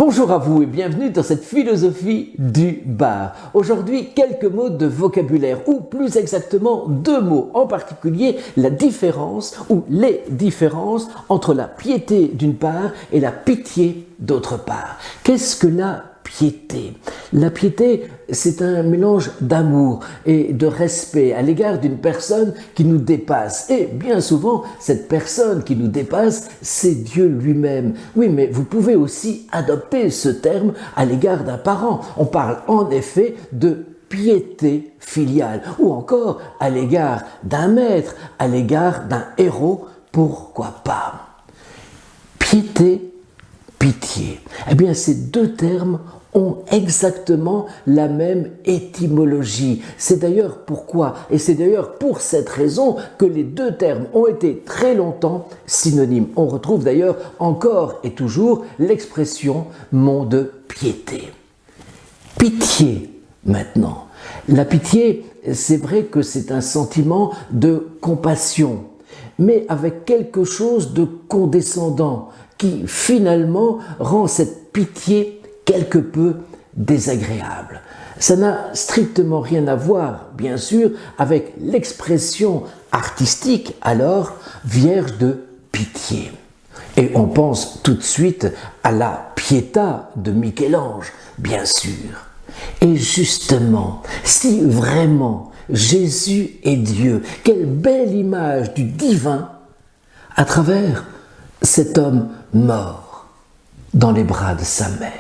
Bonjour à vous et bienvenue dans cette philosophie du bar. Aujourd'hui, quelques mots de vocabulaire, ou plus exactement deux mots, en particulier la différence ou les différences entre la piété d'une part et la pitié d'autre part. Qu'est-ce que la piété? La piété, c'est un mélange d'amour et de respect à l'égard d'une personne qui nous dépasse. Et bien souvent, cette personne qui nous dépasse, c'est Dieu lui-même. Oui, mais vous pouvez aussi adopter ce terme à l'égard d'un parent. On parle en effet de piété filiale, ou encore à l'égard d'un maître, à l'égard d'un héros, pourquoi pas. Piété, pitié. Eh bien, ces deux termes ont exactement la même étymologie. C'est d'ailleurs pourquoi, et c'est d'ailleurs pour cette raison que les deux termes ont été très longtemps synonymes. On retrouve d'ailleurs encore et toujours l'expression mot de piété. Pitié, maintenant. La pitié, c'est vrai que c'est un sentiment de compassion, mais avec quelque chose de condescendant qui finalement rend cette pitié quelque peu désagréable. Ça n'a strictement rien à voir, bien sûr, avec l'expression artistique, alors, vierge de pitié. Et on pense tout de suite à la Pietà de Michel-Ange, bien sûr. Et justement, si vraiment Jésus est Dieu, quelle belle image du divin à travers cet homme mort dans les bras de sa mère.